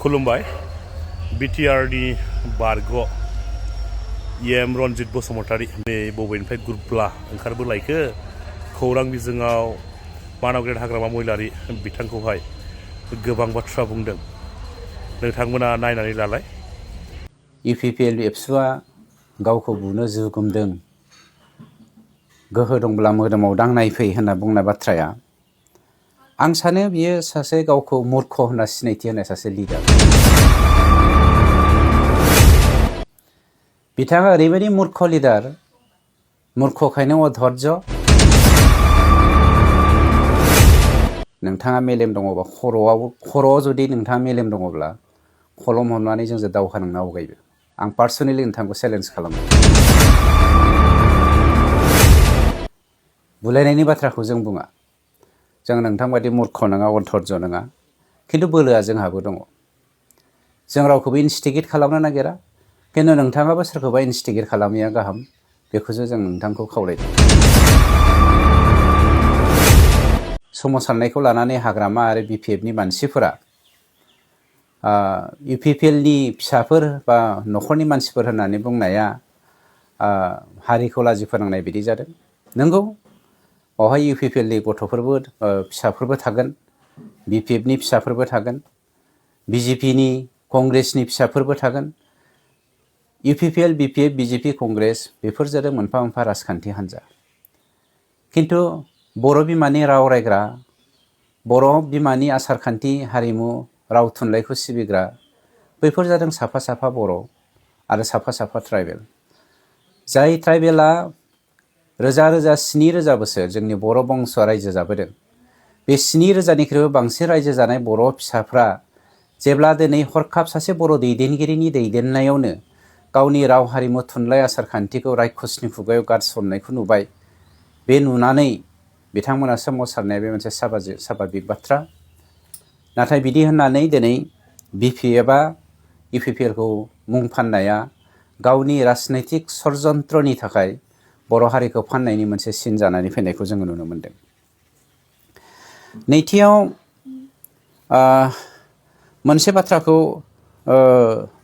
खुलुमबाय बिटिआरनि बारग' एम रन्जित बसुमतारी बे बबेनिफ्राय गुरब्ला ओंखारबोलायखो खौरां बिजोङाव मानाव हाग्रामा महिलारि बिथांखौहाय गोबां बाथ्रा बुंदों नोंथांमोना नायनानै लालाय। इउपिपिएल एबसुआ गावखौ बुनो जुगुमदों गोहो दंब्ला मोदोमाव दांनाय फै होनना बुंनाय बाथ्राया आं सानो बियो सासे गावखौ मूर्ख होनना सिनायथि होनाय सासे लिडार। बिथाङा ओरैबायदि मूर्ख लिडार, मूर्खखायनो अधर्य। नोंथाङा मेलेम दङबा खर'आव जुदि नोंथाङा मेलेम दङब्ला खलम हमनानै जोंजों दावहा नांनो आवगायबो। आं पार्सनेलि नोंथांखौ चेलेन्ज खालामो। बुलायनायनि बाथ्राखौ जों बुङा। जों नोंथां बायदि मूर्ख नङा, अधर्य नङा, खिन्थु बोलोआ जोंहाबो दङ। जों रावखौबो इन्स्टिगेट खालामनो नागिरा, खिन्थु नोंथाङाबो सोरखौबा इन्स्टिगेट खालामैया गाहाम, बेखौसो जों नोंथांखौ खावलायदों। सोमावसारनायखौ लानानै हाग्रामा आरो बिपिएफनि मानसिफोरा इउपिपिएलनि फिसाफोर बा न'खरनि मानसिफोर होननानै बुंनाया हारिखौ लाजि फोनांनाय बिदि जादों। नंगौ, बेवहाय इउपिपिएलनि गथ'फोरबो फिसाफोरबो थागोन, बिपिएफनि फिसाफोरबो थागोन, बिजेपिनि कंग्रेसनि फिसाफोरबो थागोन। इउपिपिएल, बिपिएफ, बिजेपि, कंग्रेस बेफोर जादों मोनफा मोनफा राजखान्थि हान्जा। खिन्थु बर' बिमानि राव रायग्रा, बर' बिमानि आसारखान्थि, हारिमु, राव थुनलाइखौ सिबिग्रा बैफोर जादों साफा साफा बर' आरो साफा साफा ट्राइबेल। जाय ट्राइबेला रोजा रोजा 7,000 बोसोर जोंनि बर' बंस'आ रायजो जाबोदों। बे 7,000निख्रुइबो बांसिन रायजो जानाय बर' फिसाफ्रा जेब्ला दिनै हरखाब सासे बर' दैदेनगिरिनि दैदेननायावनो गावनि राव, हारिमु, थुनलाइ, आसारखान्थिखौ रायखसनि खुगायाव गारसननायखौ नुबाय, बे नुनानै बिथांमोना सोमावसारनाया बे मोनसे साभाबिक बाथ्रा। नाथाय बिदि होननानै दिनै बिपिएफआ इउपिपिएलखौ मुं फाननाया गावनि राजनैतिक षड्यन्त्रनि थाखाय बर' हारिखौ फाननायनि मोनसे सिन जानानै फैनायखौ जोङो नुनो मोनदों। नैथियाव मोनसे बाथ्राखौ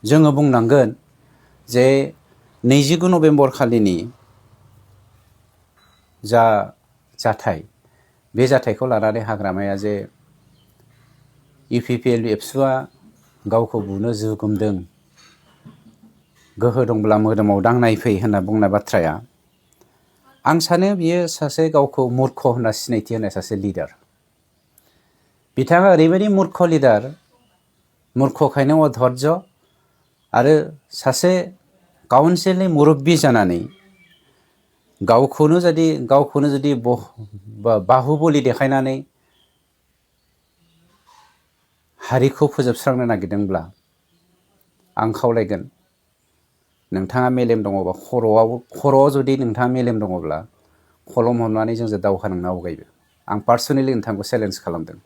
जोङो बुंनांगोन जे 29 नभेम्बर खालिनि जा जाथाय, बे जाथायखौ लानानै हाग्रामाया जे इउपिपिएल एबसुआ गावखौ बुनो जुगुमदों गोहो दंब्ला मोदोमाव दांनाय फै होनना बुंनाय बाथ्राया आं सानो बियो सासे गावखौ मूर्ख होनना सिनायथि होनाय सासे लिडार। बिथाङा ओरैबायदि मूर्ख लिडार, मूर्खखायनो अधर्य आरो सासे काउन्सिलनि मुरब्बी जानानै गावखौनो जुदि बाहुबलि देखायनानै हारिखौ फोजोबस्रांनो नागिरदोंब्ला आं खावलायगोन, नोंथाङा मेलेम दङबा खर'आव जुदि नोंथाङा मेलेम दङब्ला खलम हमनानै जोंजों दावहा नांनो आवगायबो। आं पार्सनेलि नोंथांखौ चेलेन्ज खालामदों।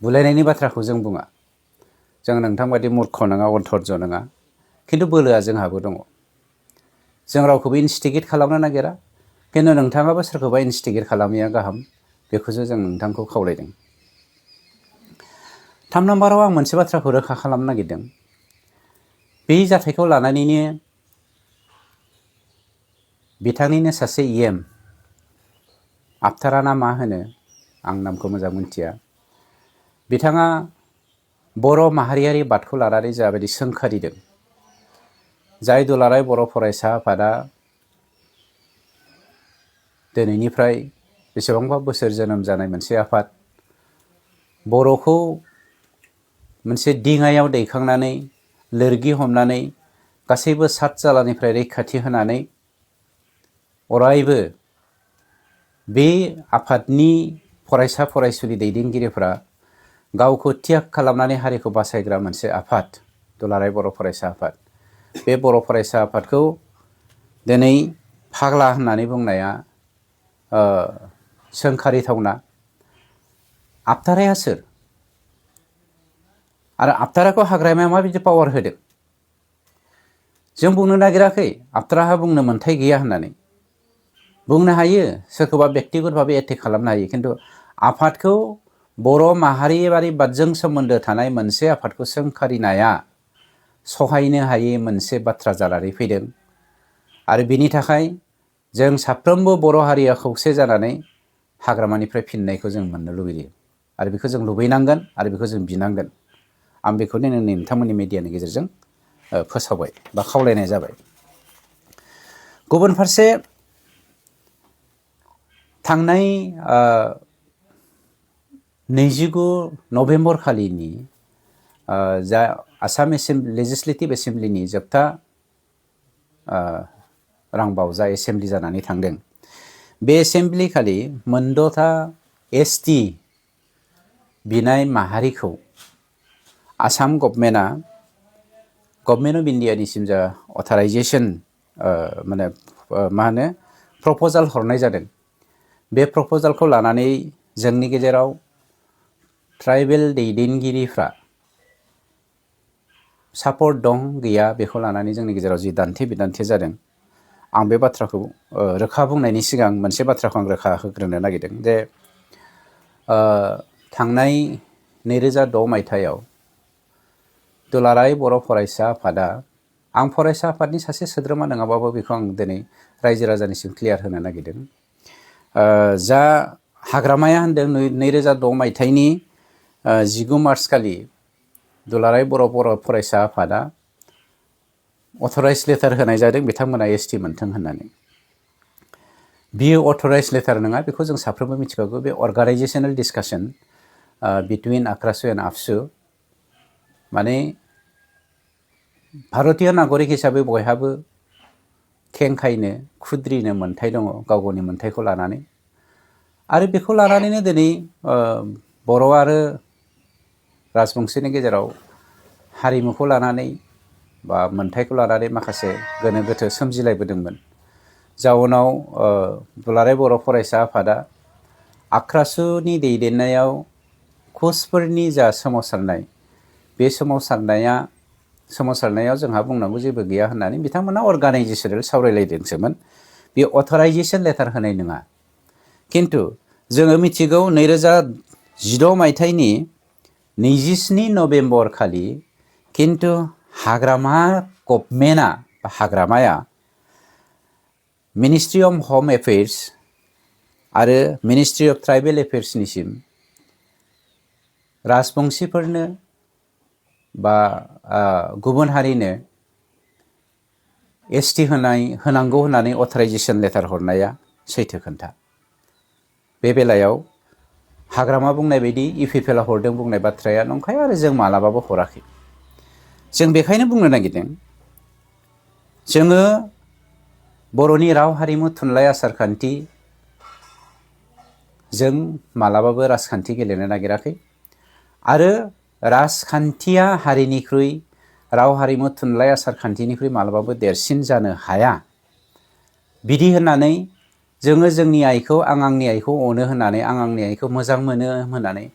बुलायनायनि बाथ्राखौ जों बुङा। जों नोंथां बायदि मूर्ख नङा, अधर्य नङा, खिन्थु बोलोआ जोंहाबो दङ। जों रावखौबो इन्स्टिगेट खालामनो नागिरा, खिन्थु नोंथाङाबो सोरखौबा इन्स्टिगेट खालामैया गाहाम, बेखौसो जों नोंथांखौ खावलायदों। 3 नाम्बाराव आं मोनसे बाथ्राखौ रोखा खालामनो नागिरदों। बे जाथायखौ लानानैनो बिथांनिनो सासे एम, आफथारा ना मा होनो, आं नामखौ मोजां मिथिया, बिथाङा बर' माहारियारि बादखौ लानानै जाबायदि सोंखारिदों, जाय दुलाराय बर' फरायसा आफादा दिनैनिफ्राय बेसेबांबा बोसोर जोनोम जानाय मोनसे आफाद, बर'खौ मोनसे दिङायाव दैखांनानै लोरगि हमनानै गासैबो सात जालानिफ्राय रैखाथि होनानै अरायबो बे आफादनि फरायसा फरायसुलि दैदेनगिरिफ्रा गावखौ त्याग खालामनानै हारिखौ बासायग्रा मोनसे आफाद, दुलाराय बर' फरायसा आफाद। बे बर' फरायसा आफादखौ दिनै फाग्ला होननानै बुंनाया सोंखारिथावना। आफथाराया सोर? आरो आफथाराखौ हाग्रामाया माबायदि पावार होदों? जों बुंनो नागिराखै आफथाराहा बुंनो मोन्थाय गैया होननानै। बुंनो हायो, सोरखौबा बेक्तिगत भाबै एटेक खालामनो हायो, खिन्थु आफादखौ बर' माहारियारि बादजों सोमोन्दो थानाय मोनसे आफादखौ सोंखारिनाया सहायनो हायै मोनसे बाथ्रा जानानै फैदों आरो बिनि थाखाय जों साफ्रोमबो बर' हारिया खौसे जानानै हाग्रामानिफ्राय फिननायखौ जों मोननो लुबैयो आरो बेखौ जों लुबैनांगोन आरो बेखौ जों बिनांगोन। आं बेखौनो नोंथांमोननि मिडियानि गेजेरजों फोसावबाय बा खावलायनाय जाबाय। गुबुन फारसे थांनाय 29 नभेम्बर खालिनि जा आसाम लेजिस्लेटिभ एसेमब्लिनि जोबथा रांबावजा एसेमब्लि जानानै थांदों। बे एसेमब्लि खालि मोनद'था एसटि बिनाय माहारिखौ आसाम गभर्नमेन्ट अफ इन्डियानिसिम जा अथराइजेसन प्रप'जाल हरनाय जादों। बे प्रप'जालखौ लानानै जोंनि गेजेराव ट्राइबेल दैदेनगिरिफ्रा सापर्ट दं गैया बेखौ लानानै जोंनि गेजेराव जि दान्थे बिदान्थे जादों। आं बे बाथ्राखौ रोखा बुंनायनि सिगां मोनसे बाथ्राखौ आं रोखा होग्रोनो नागिरदों जे थांनाय 2006 मायथाइयाव दुलाराय बर' फरायसा आफादा, आं फरायसा आफादनि सासे सोद्रोमा नङाबाबो बेखौ आं दिनै रायजो राजानिसिम क्लियार होनो नागिरदों। जा हाग्रामाया होनदों 2006 मायथाइनि 19 मार्च खालि दुलाराय बर' फरायसा आफादा अथराइज लेटार होनाय जादों बिथांमोना एसटि मोनथों होननानै। बियो अथराइज लेटार नङा, बेखौ जों साफ्रोमबो मिथिखागौ। बे अर्गानाइजेसनेल डिसकासन बिटुइन आक्रासु एन्ड आफसु। माने भारतीय नागरिक हिसाबै बयहाबो खेंखायनो खुद्रिनो मोन्थाय दङ गाव गावनि मोन्थायखौ लानानै। आरो बेखौ लानानैनो दिनै बर' आरो राजबंशिनि गेजेराव हारिमुखौ लानानै बा मोन्थायखौ लानानै माखासे गोनो गोथो सोमजिलायबोदोंमोन। जाउनाव दुलाराय बर' फरायसा आफादा आक्रासुनि दैदेननायाव कचफोरनि जा सोमावसारनाय, बे सोमावसारनायाव जोंहा बुंनांगौ जेबो गैया होननानै बिथांमोना अर्गानाइजेसनेल सावरायलायदोंसोमोन। बे अथराइजेसन लेटार होनाय नङा। खिन्थु जोङो मिथिगौ 2016 मायथाइनि 27 नभेम्बर खालि खिन्थु हाग्रामाया मिनिस्ट्रि अफ हम एफेयार्स आरो मिनिस्ट्रि अफ ट्राइबेल एफेयार्सनिसिम राजबंशिफोरनो बा गुबुन हारिनो एसटि होनांगौ होननानै अथराइजेसन लेटार हरनाया सैथो खोन्था। बे बेलायाव हाग्रामा बुंनाय बायदि इउपिपिएलआ हरदों बुंनाय बाथ्राया नंखाय आरो जों मालाबाबो हराखै। जों बेखायनो बुंनो नागिरदों, जोङो बर'नि राव हारिमु थुनलाइ आसारखान्थि जों मालाबाबो राजखान्थि गेलेनो नागिराखै आरो राजखान्थिया हारिनिख्रुइ, राव हारिमु थुनलाइ आसारखान्थिनिख्रुइ मालाबाबो देरसिन जानो हाया। बिदि होननानै जोङो जोंनि आइखौ आंनि आइखौ अनो होननानै, आंनि आइखौ मोजां मोनो होननानै,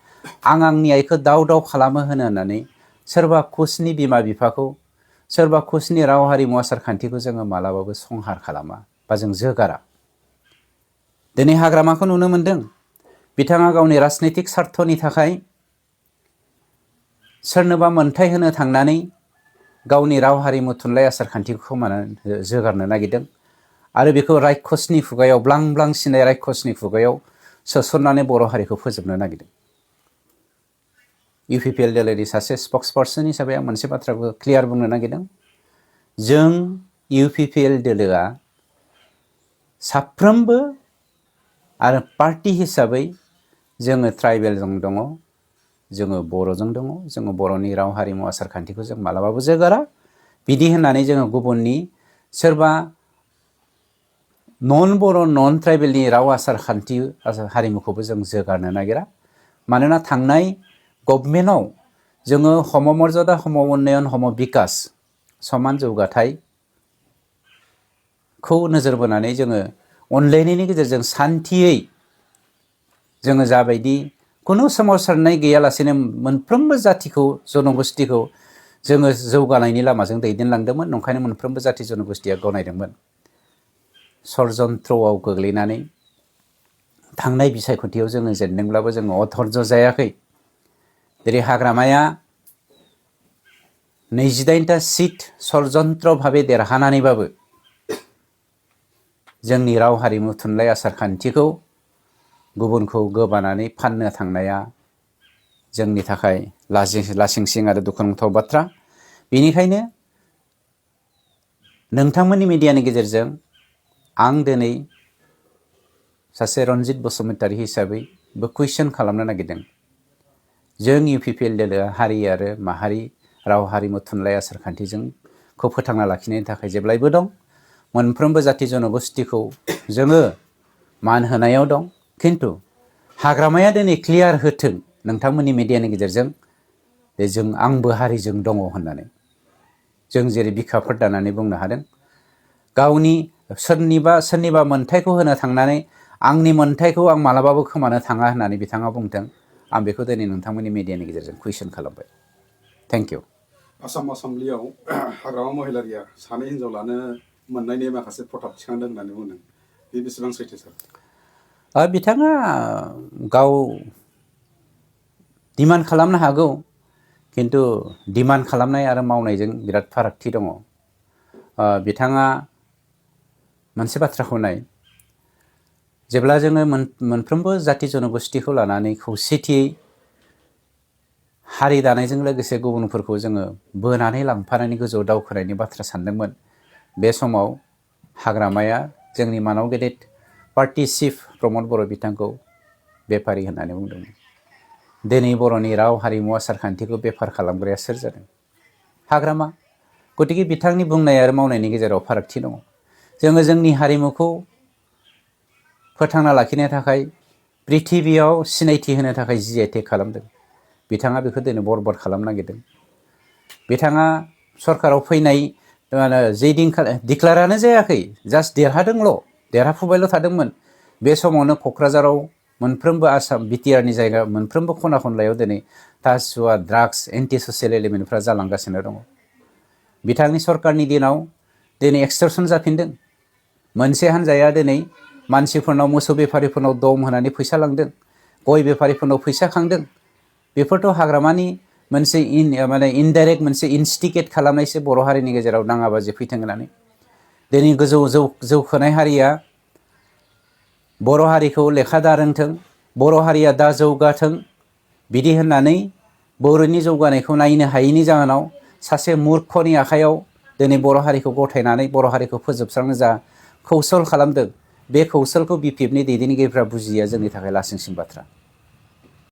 आंनि आइखौ दाव खालामो होननानै सोरबा कचनि बिमा बिफाखौ, सोरबा कचनि राव हारिमु आसारखान्थिखौ जोङो मालाबाबो संहार खालामा बा जों जोगारा। दिनै हाग्रामाखौ नुनो मोनदों, बिथाङा गावनि राजनैतिक सार्थनि थाखाय सोरनोबा मोन्थाय होनो थांनानै गावनि राव हारिमु थुनलाइ आसारखान्थिखौ जोगारनो नागिरदों आरो बेखौ रायखसनि खुगायाव, ब्लां ब्लां सिनाय रायखसनि खुगायाव सोसननानै बर' हारिखौ फोजोबनो नागिरदों। इउपिपिएल दोलोनि सासे स्पक्सपार्सन हिसाबै आं मोनसे बाथ्राखौ क्लियार बुंनो नागिरदों। जों इउपिपिएल दोलोआ साफ्रोमबो आरो पार्टि हिसाबै जोङो ट्राइबेलजों दङ, जोङो बर'जों दङ, जोङो बर'नि राव हारिमु आसारखान्थिखौ जों मालाबाबो जोगारा। बिदि होननानै जोङो गुबुननि सोरबा नन बर' नन ट्राइबेलनि राव आसारखान्थि हारिमुखौबो जों जोगारनो नागिरा। मानोना थांनाय गभर्नमेन्टआव जोङो हम मर्यादा, हम उन्नयन, हम बिकास समान जौगाथायखौ नोजोर बोनानै जोङो अनलायनायनि गेजेरजों सान्थियै जोङो जाबायदि खुनु सोमावसारनाय गैयालासेनो मोनफ्रोमबो जाथिखौ, जनगोष्ठीखौ जोङो जौगानायनि लामाजों दैदेनलांदोंमोन। नंखायनो मोनफ्रोमबो जाथि जनगोष्ठीया गनायदोंमोन। षड़यन्त्रआव गोग्लैनानै थांनाय बिसायख'थियाव जोङो जेनदोंब्लाबो जोङो अधर्ज जायाखै। जेरै हाग्रामाया 28टा सिट षड़यन्त्र भावे देरहानानैबाबो जोंनि राव हारिमु थुनलाइ आसार खान्थिखौ गुबुनखौ गोबानानै फाननो थांनाया जोंनि थाखाय लासिंसिं आरो दुखुनांथाव बाथ्रा। बेनिखायनो नोंथांमोननि मिडियानि गेजेरजों आं दिनै सासे रन्जित बसुमतारी हिसाबैबो कुइसन खालामनो नागिरदों। जों UPPL दोलोआ हारि आरो माहारि राव हारिमु थुनलाइ आसार खान्थिखौ फोथांना लाखिनायनि थाखाय जेब्लायबो दं। मोनफ्रोमबो जाति जनगोष्ठीखौ जोङो मान होनायाव दं। खिन्थु हाग्रामाया दिनै क्लियार होथों नोंथांमोननि मिडियानि गेजेरजों जे जों आंबो हारिजों दङ होननानै। जों जेरै बिखाफोर दानानै बुंनो हादों। गावनि सोरनिबा मोन्थायखौ होनो थांनानै आंनि मोन्थायखौ आं मालाबाबो खोमानो थाङा होननानै बिथाङा बुंदों। आं बेखौ दिनै नोंथांमोननि मिडियानि गेजेरजों कुइसन खालामबाय। Thank you. आसाम आसामब्लियाव हाग्रामा महिलारिया सानै हिन्जाव लानो मोननायनि माखासे प्रथाब थिखांदों होननानै बुंदों। बे बेसेबां सैथो सार? बिथाङा गाव डिमान्ड खालामनो हागौ। खिन्थु डिमान्ड खालामनाय आरो मावनायजों बिराद फारागथि दङ। बिथाङा मोनसे बाथ्राखौ नाय, जेब्ला जोङो मोनफ्रोमबो जाति जनगोष्ठीखौ लानानै खौसेथियै हारि दानायजों लोगोसे गुबुनफोरखौ जोङो बोनानै लांफानानै गोजौआव दावखोनायनि बाथ्रा सानदोंमोन, बे समाव हाग्रामाया जोंनि मानाव गेदेर पार्टी चिफ प्रमद बर' बिथांखौ बेफारि होननानै बुंदोंमोन। दिनै बर'नि राव हारिमु आसार खान्थिखौ बेफार खालामग्राया सोर जादों? हाग्रामा। गतिके बिथांनि बुंनाय आरो मावनायनि गेजेराव फारागथि दङ। जोङो जोंनि हारिमुखौ फोथांना लाखिनो थाखाय प्रिथिबियाव सिनायथि होनो थाखाय GI टेग खालामदों। बिथाङा बेखौ दिनै बरबाद खालामनो नागिरदों। बिथाङा सरकाराव फैनाय जे दिनखालि डिक्लारानो जायाखै, जास्ट देरहादोंल', देरहाफुबायल' थादोंमोन। बे समावनो क'क्राझाराव मोनफ्रोमबो आसाम BTRनि जायगा मोनफ्रोमबो खना खनलायाव दिनै टासुवा ड्राग्स एन्टि ससियेल एलिमेन्टफ्रा जालांगासिनो दङ। बिथांनि सरकारनि दिनाव दिनै एक्सटर्सन जाफिनदों। मोनसे हान्जाया दिनै मानसिफोरनाव मोसौ बेफारिफोरनाव दम होनानै फैसा लांदों, गय बेफारिफोरनाव फैसा खांदों। बेफोरथ' हाग्रामानि मोनसे इनडाइरेक्ट मोनसे इनस्टिकेट खालामनायसो बर' हारिनि गेजेराव दाङाबाजि फैथों होननानै। दिनै गोजौ जौखोनाय हारिया बर' हारिखौ लेखा दा रोंथों, बर' हारिया दा जौगाथों बिदि होननानै बर'नि जौगानायखौ नायनो हायैनि जाहोनाव सासे मुर्खनि आखायाव दिनै बर' हारिखौ गथायनानै बर' हारिखौ फोजोबस्रांनो जा कौशल खालामदों, बे कौशलखौ BPFनि दैदेनगिरिफ्रा बुजिया जोंनि थाखाय लासिंसिं बाथ्रा।